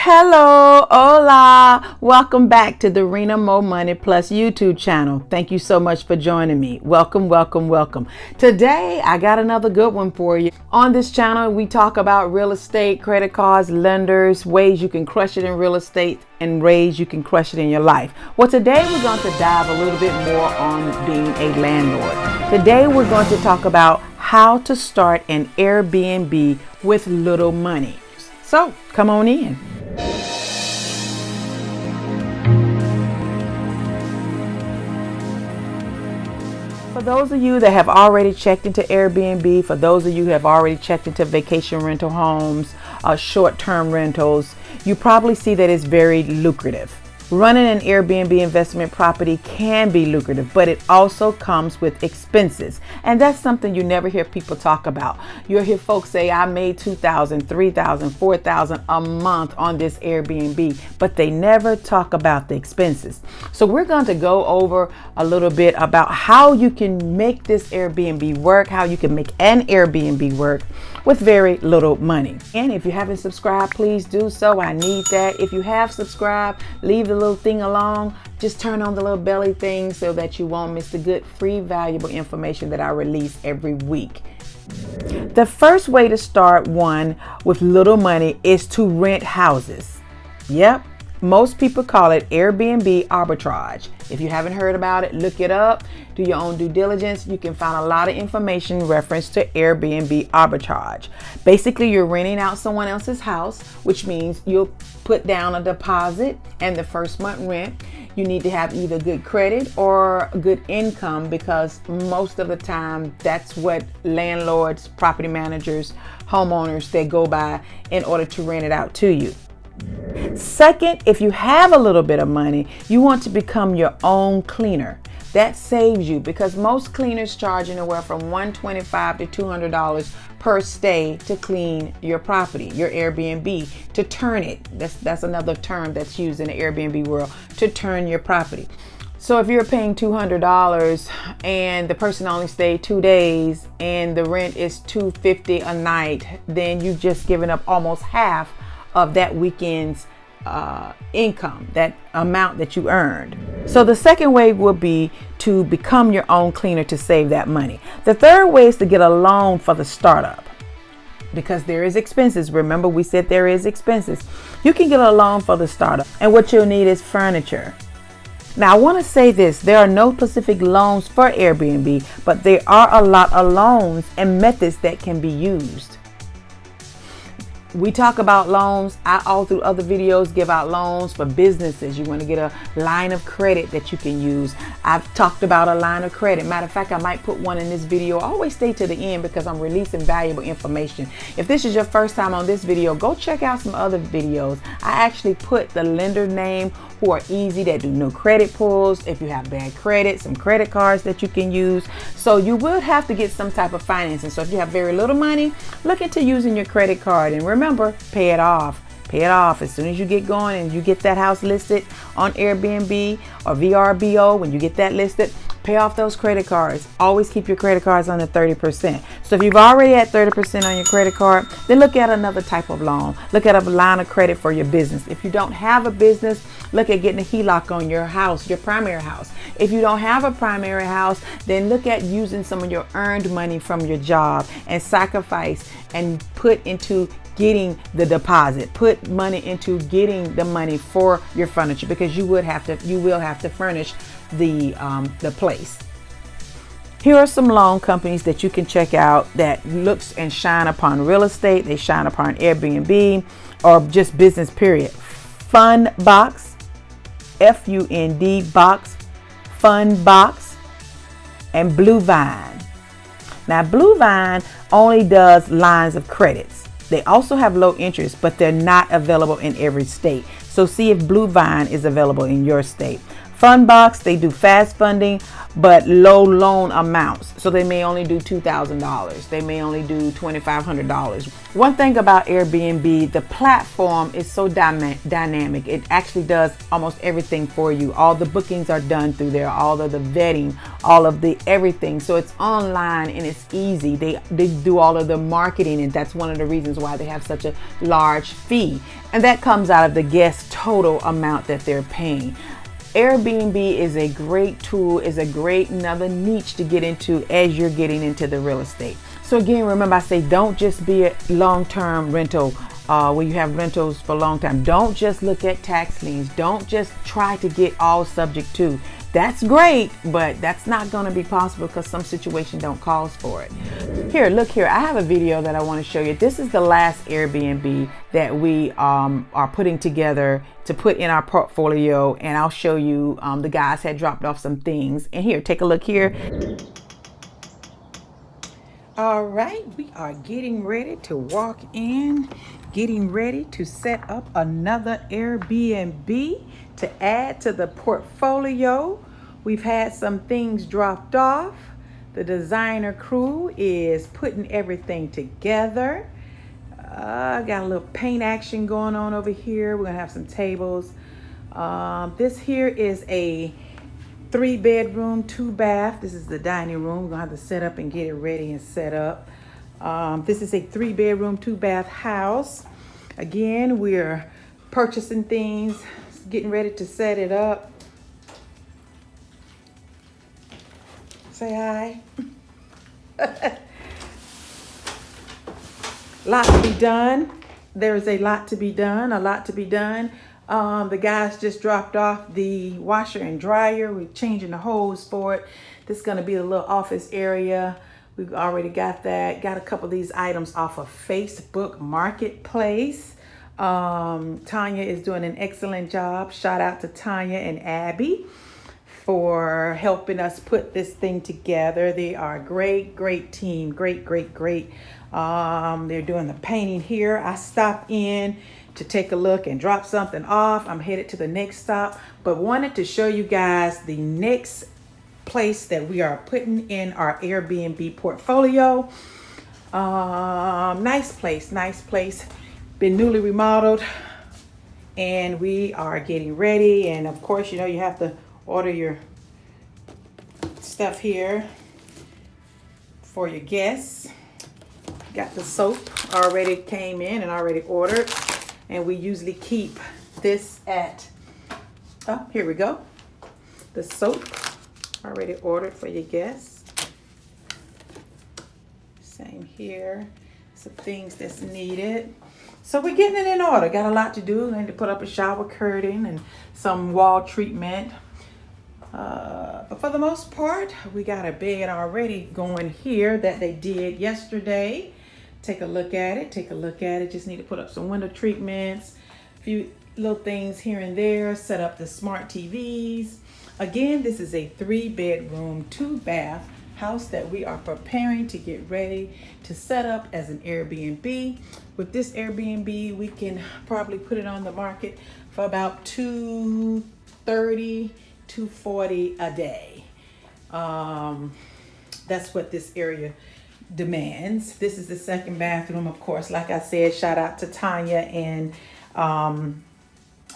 Hello, hola, welcome back to the Rena MoMoney Plus YouTube channel. Thank you so much for joining me. Welcome, welcome, welcome. Today, I got another good one for you. On this channel, we talk about real estate, credit cards, lenders, ways you can crush it in real estate, and ways you can crush it in your life. Well, today we're going to dive a little bit more on being a landlord. Today, we're going to talk about how to start an Airbnb with little money. So, come on in. For those of you that have already checked into Airbnb, for those of you who have already checked into vacation rental homes, short-term rentals, you probably see that it's very lucrative. Running an Airbnb investment property can be lucrative, but it also comes with expenses. And that's something you never hear people talk about. You'll hear folks say, I made $2,000, $3,000, $4,000 a month on this Airbnb, but they never talk about the expenses. So we're going to go over a little bit about how you can make this Airbnb work, how you can make an Airbnb work with very little money. And if you haven't subscribed, please do so. I need that. If you have subscribed, leave the little thing along. Just turn on the little belly thing so that you won't miss the good, free, valuable information that I release every week. The first way to start one with little money is to rent houses. Yep. Most people call it Airbnb arbitrage. If you haven't heard about it, look it up. Do your own due diligence. You can find a lot of information reference to Airbnb arbitrage. Basically, you're renting out someone else's house, which means you'll put down a deposit and the first month rent. You need to have either good credit or good income, because most of the time that's what landlords, property managers, homeowners, they go by in order to rent it out to you. Second, if you have a little bit of money, you want to become your own cleaner. That saves you, because most cleaners charge anywhere from $125 to $200 per stay to clean your property, your Airbnb, to turn it. That's another term that's used in the Airbnb world, to turn your property. So if you're paying $200 and the person only stayed 2 days and the rent is $250 a night, then you've just given up almost half of that weekend's income, that amount that you earned. So the second way will be to become your own cleaner to save that money. The third way is to get a loan for the startup, because there is expenses. Remember, we said there is expenses. You can get a loan for the startup, and what you'll need is furniture. Now, I want to say this, there are no specific loans for Airbnb, but there are a lot of loans and methods that can be used. We talk about loans. I all through other videos give out loans for businesses. You want to get a line of credit that you can use. I've talked about a line of credit. Matter of fact, I might put one in this video. Always stay to the end, because I'm releasing valuable information. If this is your first time on this video, go check out some other videos. I actually put the lender name, who are easy, that do no credit pulls. If you have bad credit, some credit cards that you can use. So you will have to get some type of financing. So if you have very little money, look into using your credit card, and remember, pay it off. Pay it off as soon as you get going and you get that house listed on Airbnb or VRBO. When you get that listed, pay off those credit cards. Always keep your credit cards under 30%. So if you've already had 30% on your credit card, then look at another type of loan. Look at a line of credit for your business. If you don't have a business, look at getting a HELOC on your house, your primary house. If you don't have a primary house, then look at using some of your earned money from your job and sacrifice and put into getting the deposit. Put money into getting the money for your furniture, because you will have to furnish the place. Here are some loan companies that you can check out that looks and shine upon real estate. They shine upon Airbnb or just business period. Fundbox, F-U-N-D box, Fundbox, and Blue Vine. Now, Blue Vine only does lines of credits. They also have low interest, but they're not available in every state. So see if Blue Vine is available in your state. Fund Box, they do fast funding, but low loan amounts. So they may only do $2,000. They may only do $2,500. One thing about Airbnb, the platform is so dynamic. It actually does almost everything for you. All the bookings are done through there, all of the vetting, all of the everything. So it's online and it's easy. They do all of the marketing, and that's one of the reasons why they have such a large fee. And that comes out of the guest total amount that they're paying. Airbnb is a great tool, is a great another niche to get into as you're getting into the real estate. So again, remember I say don't just be a long-term rental where you have rentals for a long time. Don't just look at tax liens. Don't just try to get all subject to. That's great, but that's not going to be possible because some situation don't call for it. Here, look here. I have a video that I want to show you. This is the last Airbnb that we are putting together to put in our portfolio, and I'll show you. The guys had dropped off some things, and here, take a look here. All right, we are getting ready to walk in, getting ready to set up another Airbnb to add to the portfolio. We've had some things dropped off. The designer crew is putting everything together. Got a little paint action going on over here. We're gonna have some tables. This here is a 3-bedroom, 2-bath. This is the dining room. We're gonna have to set up and get it ready and set up. This is a 3-bedroom, 2-bath house. Again, we're purchasing things, getting ready to set it up. Say hi. Lot to be done. There's a lot to be done, a lot to be done. The guys just dropped off the washer and dryer. We're changing the hose for it. This is gonna be a little office area. We've already got that. Got a couple of these items off of Facebook Marketplace. Tanya is doing an excellent job. Shout out to Tanya and Abby for helping us put this thing together. They are a great team. Great. They're doing the painting here. I stopped in to take a look and drop something off. I'm headed to the next stop, but wanted to show you guys the next place that we are putting in our Airbnb portfolio. Nice place. Been newly remodeled, and we are getting ready. And of course, you know, you have to order your stuff here for your guests. Got the soap already came in and already ordered, and we usually keep this at, oh, here we go. The soap already ordered for your guests. Same here. Some things that's needed. So we're getting it in order. Got a lot to do. I need to put up a shower curtain and some wall treatment. But for the most part, we got a bed already going here that they did yesterday. Take a look at it. Just need to put up some window treatments, a few little things here and there, set up the smart TVs. Again, this is a 3-bedroom, 2-bath house that we are preparing to get ready to set up as an Airbnb. With this Airbnb, we can probably put it on the market for about $230, $240 a day. That's what this area demands. This is the second bathroom, of course. Like I said, shout out to Tanya and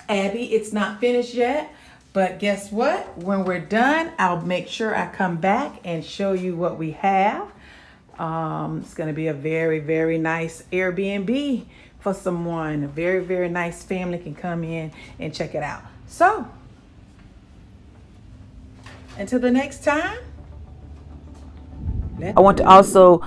Abby. It's not finished yet, but guess what? When we're done, I'll make sure I come back and show you what we have. It's going to be a very nice Airbnb for someone. A very nice family can come in and check it out. So until the next time, I want to also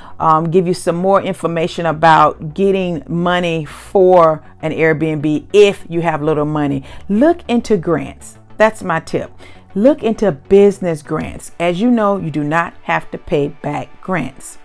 give you some more information about getting money for an Airbnb if you have little money. Look into grants. That's my tip. Look into business grants. As you know, you do not have to pay back grants.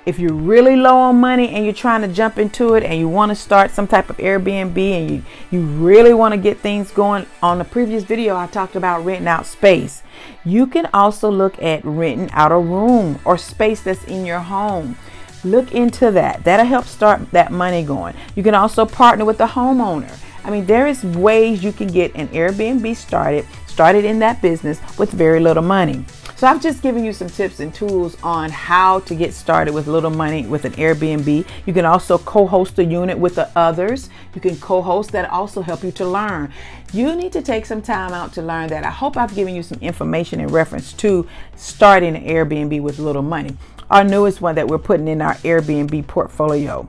If you're really low on money and you're trying to jump into it and you want to start some type of Airbnb and you really want to get things going, on the previous video I talked about renting out space. You can also look at renting out a room or space that's in your home. Look into that. That'll help start that money going. You can also partner with the homeowner. I mean, there is ways you can get an Airbnb started in that business with very little money. So I've just given you some tips and tools on how to get started with little money with an Airbnb. You can also co-host a unit with the others. You can co-host, that also help you to learn. You need to take some time out to learn that. I hope I've given you some information in reference to starting an Airbnb with little money. Our newest one that we're putting in our Airbnb portfolio.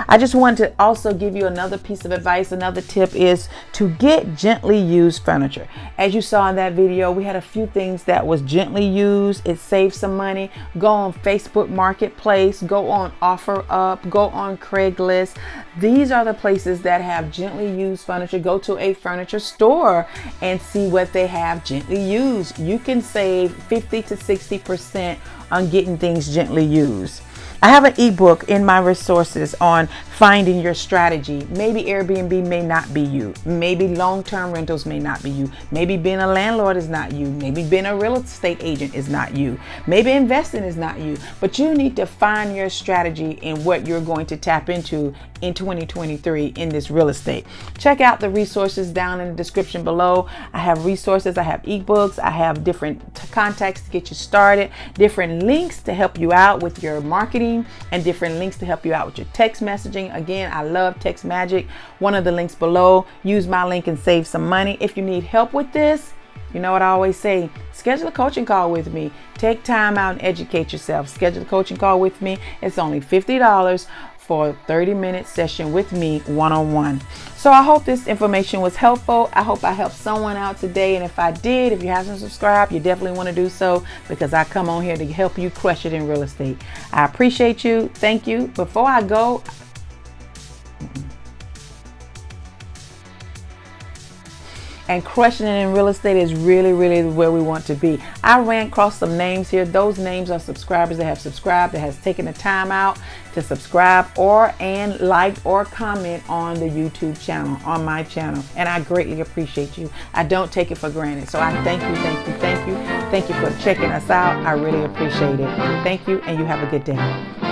I just wanted to also give you another piece of advice. Another tip is to get gently used furniture. As you saw in that video, we had a few things that was gently used. It saves some money. Go on Facebook Marketplace, go on OfferUp, go on Craigslist. These are the places that have gently used furniture. Go to a furniture store and see what they have gently used. You can save 50 to 60% on getting things gently used. I have an ebook in my resources on finding your strategy. Maybe Airbnb may not be you. Maybe long-term rentals may not be you. Maybe being a landlord is not you. Maybe being a real estate agent is not you. Maybe investing is not you. But you need to find your strategy in what you're going to tap into in 2023 in this real estate. Check out the resources down in the description below. I have resources, I have ebooks, I have different contacts to get you started, different links to help you out with your marketing, and different links to help you out with your text messaging. Again, I love text magic. One of the links below, use my link and save some money. If you need help with this, you know what I always say, schedule a coaching call with me. Take time out and educate yourself. Schedule a coaching call with me. It's only $50 for a 30-minute session with me one-on-one. So I hope this information was helpful. I hope I helped someone out today. And if I did, if you haven't subscribed, you definitely want to do so, because I come on here to help you crush it in real estate. I appreciate you. Thank you. Before I go, and crushing it in real estate is really, really where we want to be. I ran across some names here. Those names are subscribers that have subscribed, that has taken the time out to subscribe and like or comment on the YouTube channel, on my channel. And I greatly appreciate you. I don't take it for granted. So I thank you, thank you, thank you. Thank you for checking us out. I really appreciate it. Thank you, and you have a good day.